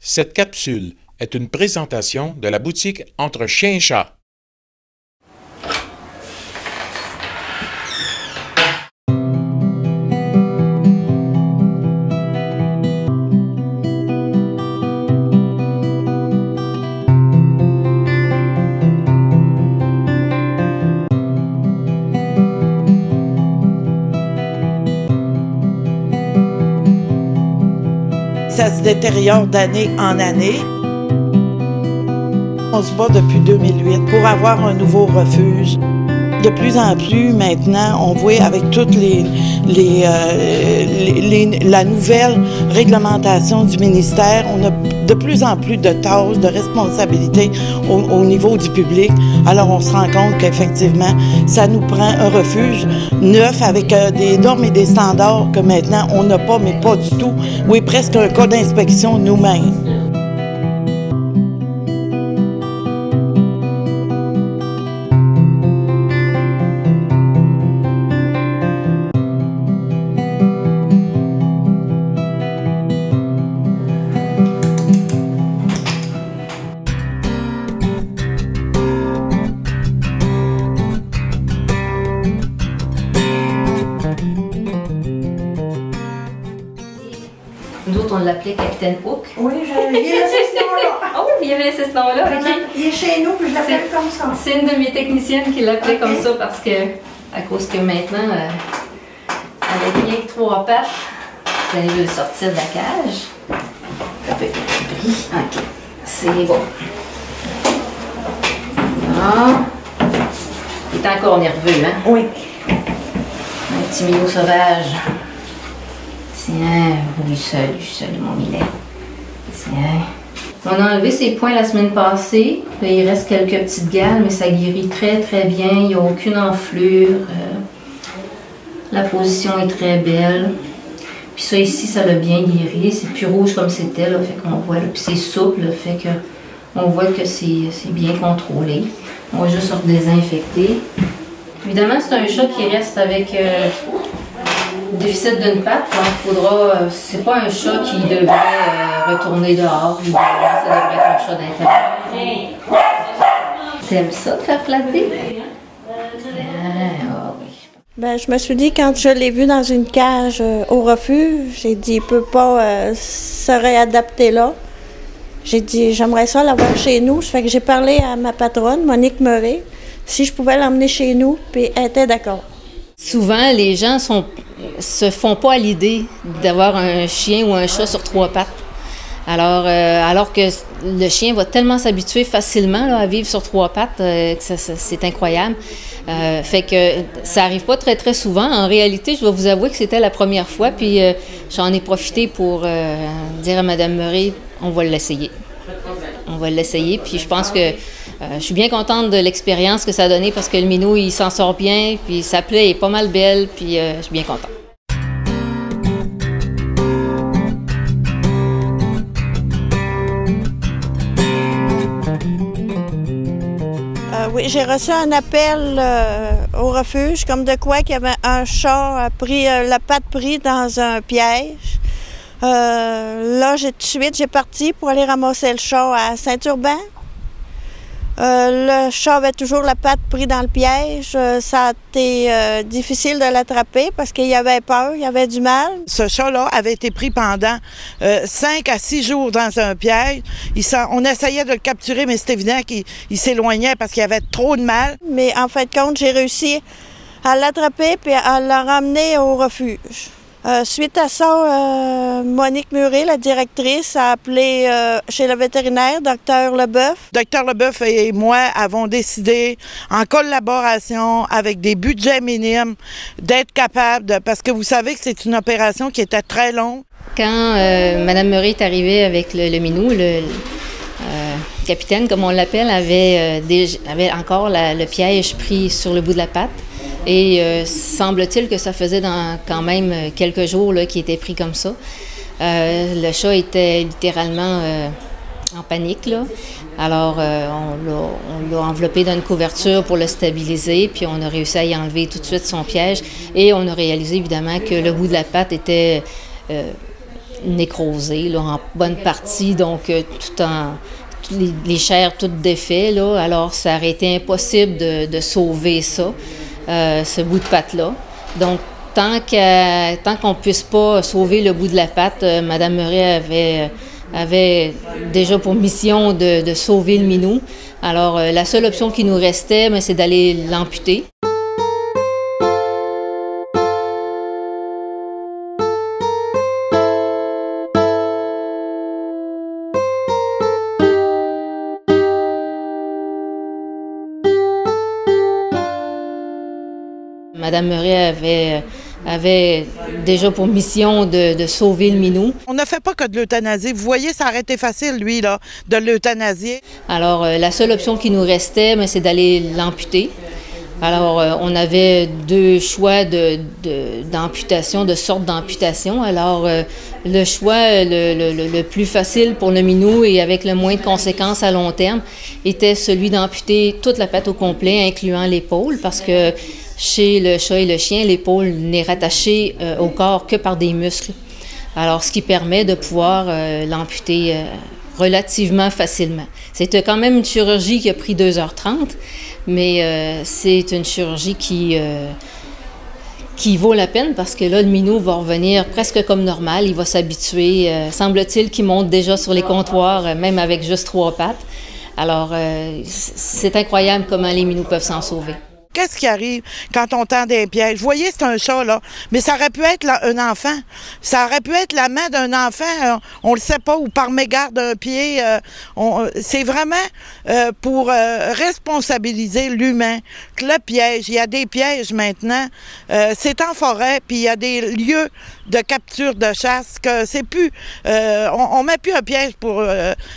Cette capsule est une présentation de la boutique Entre Chien et Chat. Ça se détériore d'année en année. On se bat depuis 2008 pour avoir un nouveau refuge. De plus en plus, maintenant, on voit avec toutes la nouvelle réglementation du ministère, on a de plus en plus de tâches, de responsabilités au niveau du public. Alors, on se rend compte qu'effectivement, ça nous prend un refuge neuf avec des normes et des standards que maintenant, on n'a pas, mais pas du tout. Oui, presque un cas d'inspection nous-mêmes. Nous autres, on l'appelait Capitaine Hook. Oui, il y avait ce nom-là. Ah oui, il y avait ce nom-là. Il est chez nous, puis je l'appelle comme ça. C'est une de mes techniciennes qui l'appelait comme ça parce que, à cause que maintenant, elle avait rien que 3 pattes. Vous allez le sortir de la cage. Ok, c'est bon. Ah. Il est encore nerveux, hein? Oui. Un petit minou sauvage. Tiens, lui seul, mon milet. Tiens. On a enlevé ses poings la semaine passée. Là, il reste quelques petites gales, mais ça guérit très très bien. Il n'y a aucune enflure. La position est très belle. Puis ça ici, ça l'a bien guéri. C'est plus rouge comme c'était, là, fait qu'on voit. Là, puis c'est souple, là, fait que on voit que c'est bien contrôlé. On va juste redésinfecter. Évidemment, c'est un chat qui reste avec déficit d'une patte, donc il faudra. C'est pas un chat qui devrait retourner dehors. Ça devrait être un chat d'intérieur. T'aimes ça te faire flatter? Ah oui. Ben, je me suis dit, quand je l'ai vu dans une cage au refuge, j'ai dit, il peut pas se réadapter là. J'ai dit, j'aimerais ça l'avoir chez nous. Ça fait que j'ai parlé à ma patronne, Monique Murray, si je pouvais l'emmener chez nous, puis elle était d'accord. Souvent, les gens se font pas à l'idée d'avoir un chien ou un chat sur 3 pattes. Alors que le chien va tellement s'habituer facilement là, à vivre sur 3 pattes que c'est incroyable. Fait que ça arrive pas très très souvent. En réalité, je vais vous avouer que c'était la première fois, puis j'en ai profité pour dire à Mme Murray, on va l'essayer. On va l'essayer, puis je pense que je suis bien contente de l'expérience que ça a donné parce que le minou, il s'en sort bien, puis sa plaie est pas mal belle, puis je suis bien contente. Oui, j'ai reçu un appel au refuge, comme de quoi qu'il y avait un chat pris, la patte prise dans un piège. Là, tout de suite, j'ai parti pour aller ramasser le chat à Saint-Urbain. Le chat avait toujours la patte prise dans le piège. Ça a été difficile de l'attraper parce qu'il avait peur, il avait du mal. Ce chat-là avait été pris pendant 5 à 6 jours dans un piège. On essayait de le capturer, mais c'est évident qu'il s'éloignait parce qu'il avait trop de mal. Mais en fin de compte, j'ai réussi à l'attraper et à le ramener au refuge. Suite à ça, Monique Murray, la directrice, a appelé chez le vétérinaire, Dr Leboeuf. Dr Leboeuf et moi avons décidé, en collaboration avec des budgets minimes, d'être capables parce que vous savez que c'est une opération qui était très longue. Quand Mme Murray est arrivée avec le minou, le capitaine, comme on l'appelle, avait encore le piège pris sur le bout de la patte. Et semble-t-il que ça faisait quand même quelques jours qu'il était pris comme ça. Le chat était littéralement en panique, là. Alors, on l'a enveloppé dans une couverture pour le stabiliser, puis on a réussi à y enlever tout de suite son piège. Et on a réalisé, évidemment, que le bout de la patte était nécrosé là, en bonne partie, donc les chairs toutes défaites, là, alors ça aurait été impossible de sauver ça, ce bout de patte-là. Donc, tant qu'on ne puisse pas sauver le bout de la patte, Mme Murray avait déjà pour mission de sauver le minou. Alors, la seule option qui nous restait, c'est d'aller l'amputer. Mme Murray avait déjà pour mission de sauver le minou. On ne fait pas que de l'euthanasie. Vous voyez, ça aurait été facile, lui, là, de l'euthanasier. Alors, la seule option qui nous restait, c'est d'aller l'amputer. Alors, on avait deux choix d'amputation, de sorte d'amputation. Alors, le choix le plus facile pour le minou et avec le moins de conséquences à long terme était celui d'amputer toute la patte au complet, incluant l'épaule, parce que chez le chat et le chien, l'épaule n'est rattachée au corps que par des muscles. Alors, ce qui permet de pouvoir l'amputer relativement facilement. C'était quand même une chirurgie qui a pris 2h30, mais c'est une chirurgie qui vaut la peine parce que là, le minou va revenir presque comme normal. Il va s'habituer. Semble-t-il qu'il monte déjà sur les comptoirs, même avec juste 3 pattes. Alors, c'est incroyable comment les minous peuvent s'en sauver. Qu'est-ce qui arrive quand on tend des pièges? Vous voyez, c'est un chat, là, mais ça aurait pu être un enfant. Ça aurait pu être la main d'un enfant, on le sait pas, ou par mégarde d'un pied. C'est vraiment pour responsabiliser l'humain que le piège, il y a des pièges maintenant. C'est en forêt, puis il y a des lieux de capture de chasse que c'est plus... on met plus un piège pour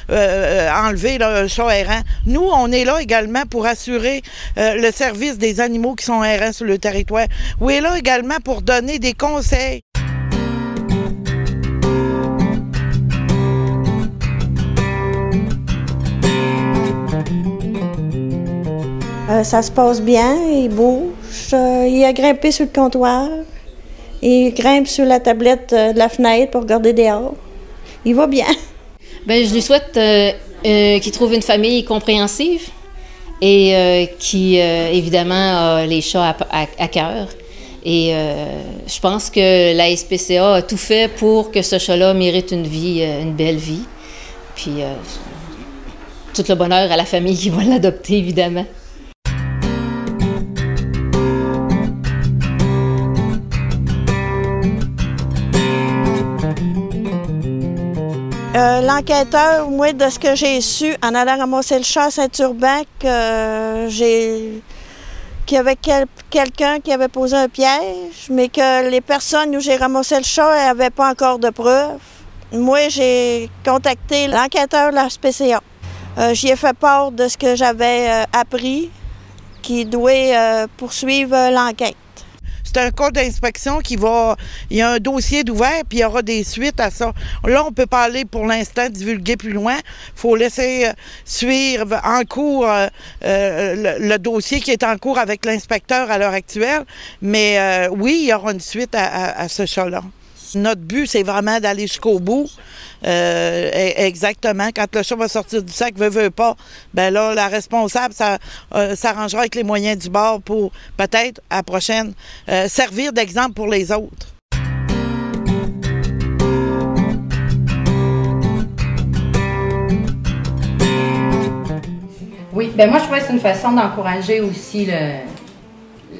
enlever là, un chat errant. Nous, on est là également pour assurer le service des animaux qui sont errants sur le territoire. On est là également pour donner des conseils. Ça se passe bien, il bouge, il a grimpé sur le comptoir, il grimpe sur la tablette de la fenêtre pour regarder dehors. Il va bien. Bien, je lui souhaite qu'il trouve une famille compréhensive et qui, évidemment, a les chats à cœur. Et je pense que la SPCA a tout fait pour que ce chat-là mérite une vie, une belle vie. Puis, tout le bonheur à la famille qui va l'adopter, évidemment. L'enquêteur, moi, de ce que j'ai su, en allant ramasser le chat à Saint-Urbain, qu'il y avait quelqu'un qui avait posé un piège, mais que les personnes où j'ai ramassé le chat n'avaient pas encore de preuves. Moi, j'ai contacté l'enquêteur de la SPCA. J'y ai fait part de ce que j'avais appris, qui doit poursuivre l'enquête. C'est un cas d'inspection qui va... Il y a un dossier d'ouvert, puis il y aura des suites à ça. Là, on ne peut pas aller pour l'instant divulguer plus loin. Il faut laisser suivre en cours le dossier qui est en cours avec l'inspecteur à l'heure actuelle. Mais oui, il y aura une suite à ce chat-là. Notre but, c'est vraiment d'aller jusqu'au bout. Exactement. Quand le chat va sortir du sac, veut pas, ben là, la responsable s'arrangera avec les moyens du bord pour, peut-être, à la prochaine, servir d'exemple pour les autres. Oui, bien moi, je crois que c'est une façon d'encourager aussi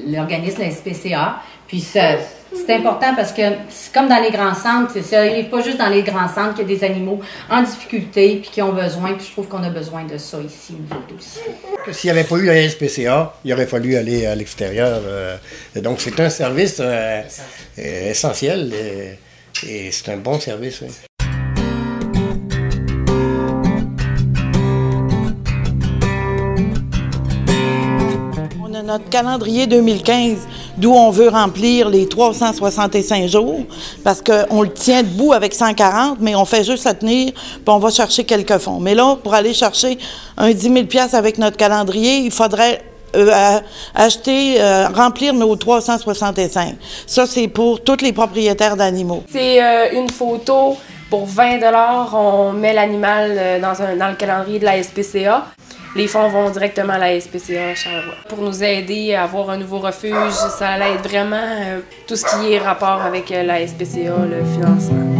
l'organisme, la SPCA. Puis c'est important parce que, comme dans les grands centres, ça n'arrive pas juste dans les grands centres qu'il y a des animaux en difficulté puis qui ont besoin. Puis je trouve qu'on a besoin de ça ici, nous autres aussi. S'il n'y avait pas eu la SPCA, il aurait fallu aller à l'extérieur. Donc c'est un service essentiel et c'est un bon service. Oui. Notre calendrier 2015, d'où on veut remplir les 365 jours, parce qu'on le tient debout avec 140, mais on fait juste se tenir, puis on va chercher quelques fonds. Mais là, pour aller chercher un 10 000 $ avec notre calendrier, il faudrait remplir nos 365. Ça, c'est pour tous les propriétaires d'animaux. C'est une photo Pour 20 $, on met l'animal dans le calendrier de la SPCA. Les fonds vont directement à la SPCA à Charlevoix. Pour nous aider à avoir un nouveau refuge, ça allait être vraiment tout ce qui est rapport avec la SPCA, le financement.